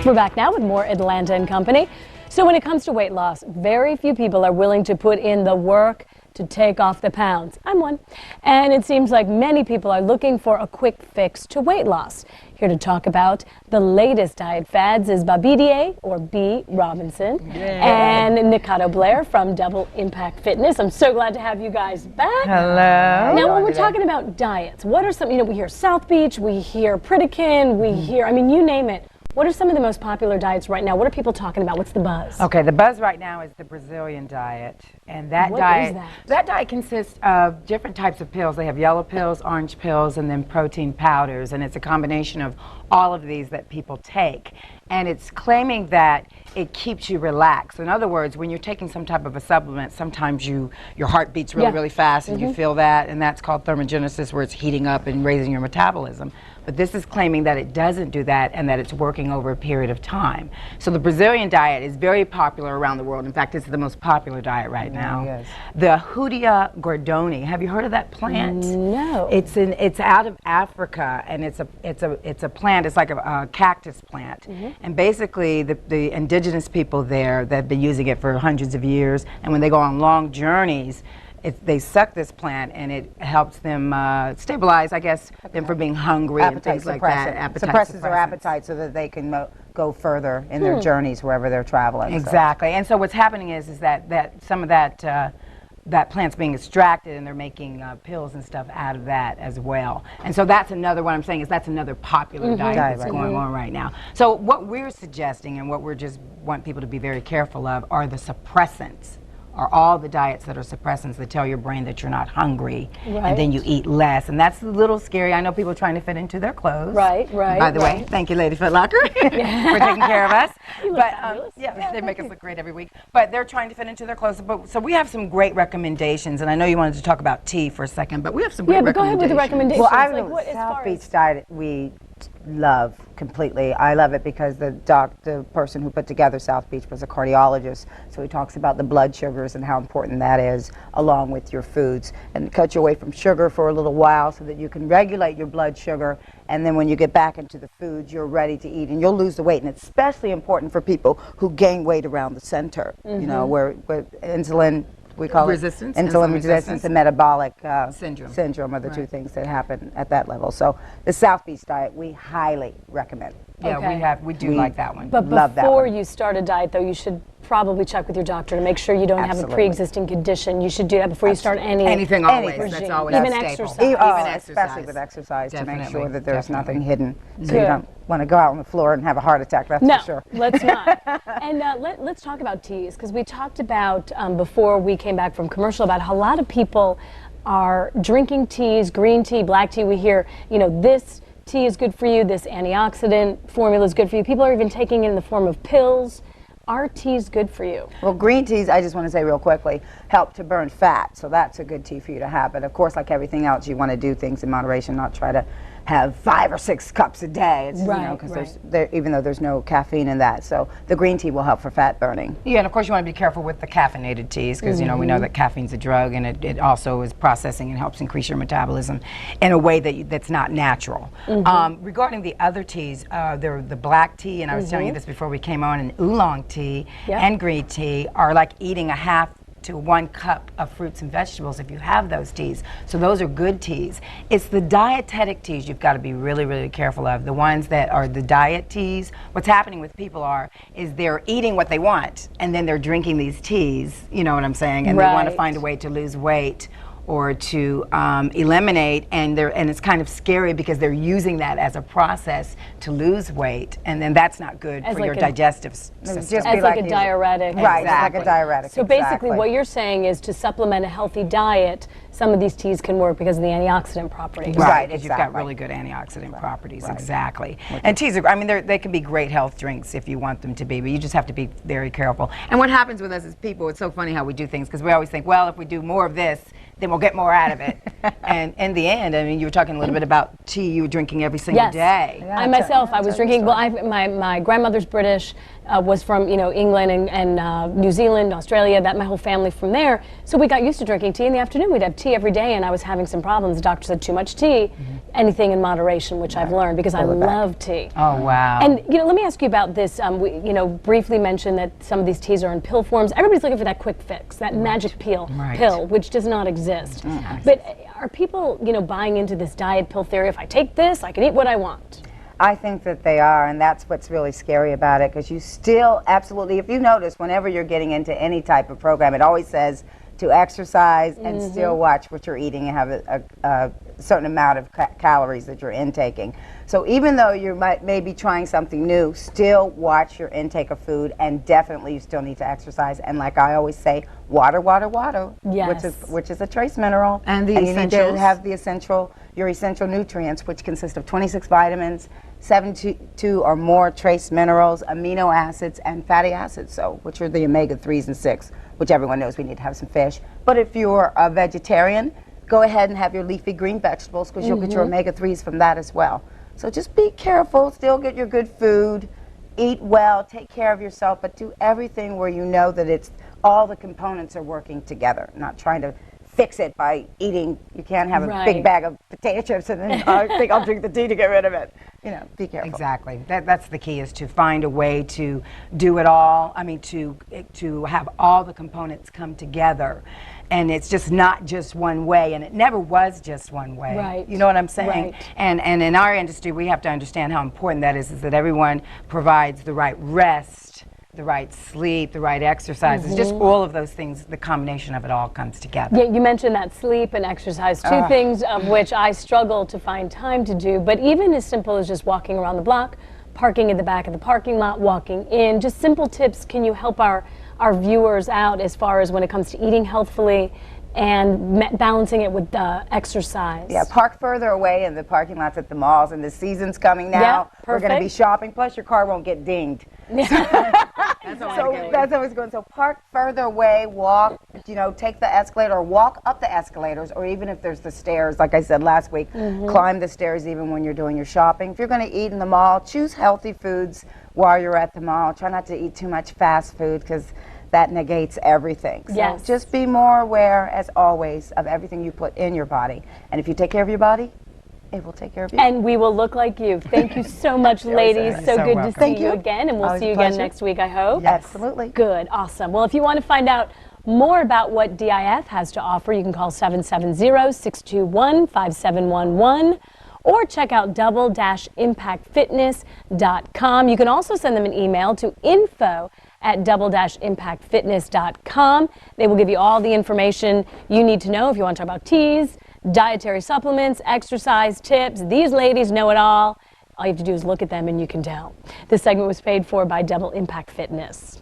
We're back now with more Atlanta and Company. So when it comes to weight loss, very few people are willing to put in the work to take off the pounds. I'm one. And it seems like many people are looking for a quick fix to weight loss. Here to talk about the latest diet fads is Babidie, or B. Robinson, and Nikado Blair from Double Impact Fitness. I'm so glad to have you guys back. Hello. Now, when we're talking about diets, what are some, we hear South Beach, we hear Pritikin, we hear, you name it. What are some of the most popular diets right now? What are people talking about? What's the buzz? Okay, the buzz right now is the Brazilian diet. And that What diet, is that? that diet consists of different types of pills. They have yellow pills, orange pills, and then protein powders. And it's a combination of all of these that people take. And it's claiming that it keeps you relaxed. In other words, when you're taking some type of a supplement, sometimes your heart beats really fast and you feel that, and that's called thermogenesis, where it's heating up and raising your metabolism. But this is claiming that it doesn't do that and that it's working over a period of time. So the Brazilian diet is very popular around the world. In fact, it's the most popular diet right now. Yes. The Hoodia gordoni, have you heard of that plant? No. It's out of Africa, and it's a plant. It's like a cactus plant, and basically the indigenous people there that have been using it for hundreds of years, and when they go on long journeys, they suck this plant, and it helps them stabilize, I guess, them from being hungry and things like that. Suppresses their appetite so that they can go further in their journeys wherever they're traveling. Exactly, and so what's happening is that some of that plant's being extracted, and they're making pills and stuff out of that as well. And so that's another, what I'm saying is that's another popular diet that's going on right now. So what we're suggesting, and what we're just want people to be very careful of, are the suppressants. Are all the diets that are suppressants that tell your brain that you're not hungry, and then you eat less. And that's a little scary. I know people trying to fit into their clothes. Right. By the way, thank you, Lady Foot Locker, for taking care of us. You look fabulous. They make us look great every week. But they're trying to fit into their clothes. So we have some great recommendations, and I know you wanted to talk about tea for a second, but we have some great recommendations. Go ahead with the recommendations. Well, South Beach diet we love completely. I love it because the person who put together South Beach was a cardiologist, so he talks about the blood sugars and how important that is, along with your foods, and cut you away from sugar for a little while so that you can regulate your blood sugar, and then when you get back into the foods, you're ready to eat and you'll lose the weight. And it's especially important for people who gain weight around the center, where insulin, we call resistance, it insulin resistance and metabolic syndrome are the two Right. things that happen at that level. So the South Beach diet we highly recommend. Yeah, we do like that one. But Love that before one. you start a diet, though, you should probably check with your doctor to make sure you don't have a Absolutely. pre-existing condition. You should do that before you start Anything always. regime. That's always Even a staple. exercise. Even Especially exercise. with exercise, to make Definitely, sure that there's definitely. nothing hidden, so Good. you don't want to go out on the floor and have a heart attack. That's No, for sure. let's not. And let's talk about teas, because we talked about before we came back from commercial about how a lot of people are drinking teas, green tea, black tea. We hear, this tea is good for you, this antioxidant formula is good for you. People are even taking it in the form of pills. Are teas good for you? Well, green teas, I just want to say real quickly, help to burn fat, so that's a good tea for you to have. But of course, like everything else, you want to do things in moderation, not try to have 5 or 6 cups a day. It's, because even though there's no caffeine in that, so the green tea will help for fat burning. Yeah, and of course you want to be careful with the caffeinated teas, because we know that caffeine's a drug, and it also is processing and helps increase your metabolism in a way that's not natural. Regarding the other teas, the black tea, and I was telling you this before we came on, and oolong tea and green tea are like eating a half to 1 cup of fruits and vegetables if you have those teas. So those are good teas. It's the dietetic teas you've got to be really, really careful of. The ones that are the diet teas, what's happening with people is they're eating what they want, and then they're drinking these teas, you know what I'm saying, and they want to find a way to lose weight or to eliminate, and it's kind of scary because they're using that as a process to lose weight, and then that's not good for your digestive system. Just As like a diuretic. Right, exactly. Like a diuretic. So basically what you're saying is to supplement a healthy diet, some of these teas can work because of the antioxidant properties. Right, because you've got really good antioxidant properties, exactly. And teas are, they can be great health drinks if you want them to be, but you just have to be very careful. And what happens with us as people, it's so funny how we do things, because we always think, well, if we do more of this, then we'll get more out of it. And in the end, you were talking a little bit about tea you were drinking every single day. Yeah, I myself, I was drinking, my grandmother's British, was from England and New Zealand, Australia, my whole family from there. So we got used to drinking tea in the afternoon. We'd have tea tea every day and I was having some problems. The doctor said too much tea, anything in moderation, which I've learned because I love tea. Oh, wow. And, you know, let me ask you about this. We, you know, briefly mentioned that some of these teas are in pill forms. Everybody's looking for that quick fix, that magic pill, which does not exist. But are people, you know, buying into this diet pill theory? If I take this, I can eat what I want. I think that they are, and that's what's really scary about it, because you still absolutely, if you notice, whenever you're getting into any type of program, it always says to exercise and still watch what you're eating and have a certain amount of calories that you're intaking. So even though you may be trying something new, still watch your intake of food, and definitely you still need to exercise. And like I always say, water, water, water, Yes. which is a trace mineral. And the you need to essentials. have your essential nutrients, which consist of 26 vitamins, 72 or more trace minerals, amino acids, and fatty acids, so which are the omega-3s and 6, which everyone knows we need to have some fish. But if you're a vegetarian, go ahead and have your leafy green vegetables, because you'll get your omega-3s from that as well. So just be careful, still get your good food, eat well, take care of yourself, but do everything where you know that it's all the components are working together, not trying to fix it by eating. You can't have a big bag of potato chips and then I think I'll drink the tea to get rid of it. You know, be careful. Exactly. That's the key, is to find a way to do it all. I mean, to have all the components come together. And it's just not just one way, and it never was just one way. Right. You know what I'm saying? Right. And in our industry, we have to understand how important that is that everyone provides the right rest, the right sleep, the right exercises, just all of those things, the combination of it all comes together. Yeah, you mentioned that sleep and exercise, two things of which I struggle to find time to do, but even as simple as just walking around the block, parking in the back of the parking lot, walking in, just simple tips. Can you help our viewers out as far as when it comes to eating healthfully and balancing it with exercise? Yeah, park further away in the parking lots at the malls, and the season's coming now. Yeah, We're going to be perfect. shopping, plus your car won't get dinged. That's always going. So park further away, walk, you know, take the escalator or walk up the escalators, or even if there's the stairs, like I said last week, climb the stairs even when you're doing your shopping. If you're going to eat in the mall, choose healthy foods while you're at the mall. Try not to eat too much fast food, because that negates everything. So Yes. just be more aware, as always, of everything you put in your body. And if you take care of your body, it will take care of you. And we will look like you. Thank you so much, ladies. You're So so good welcome. to see Thank you you. again, and we'll Always see a you again pleasure. next week, I hope. Yes. Absolutely. Good, awesome. Well, if you want to find out more about what DIF has to offer, you can call 770-621-5711 or check out double-impactfitness.com. You can also send them an email to info@double-impactfitness.com. They will give you all the information you need to know if you want to talk about teas, dietary supplements, exercise tips. These ladies know it all. All you have to do is look at them and you can tell. This segment was paid for by Double Impact Fitness.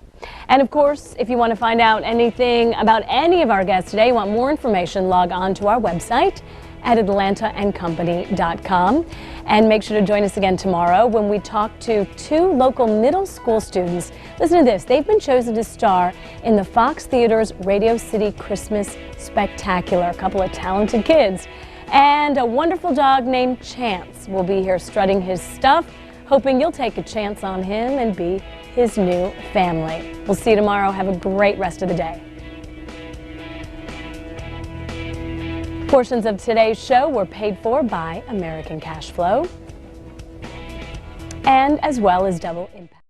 And of course, if you want to find out anything about any of our guests today, want more information, log on to our website at atlantaandcompany.com. And make sure to join us again tomorrow when we talk to two local middle school students. Listen to this. They've been chosen to star in the Fox Theater's Radio City Christmas Spectacular. A couple of talented kids. And a wonderful dog named Chance will be here strutting his stuff, hoping you'll take a chance on him and be his new family. We'll see you tomorrow. Have a great rest of the day. Portions of today's show were paid for by American Cash Flow and as well as Double Impact.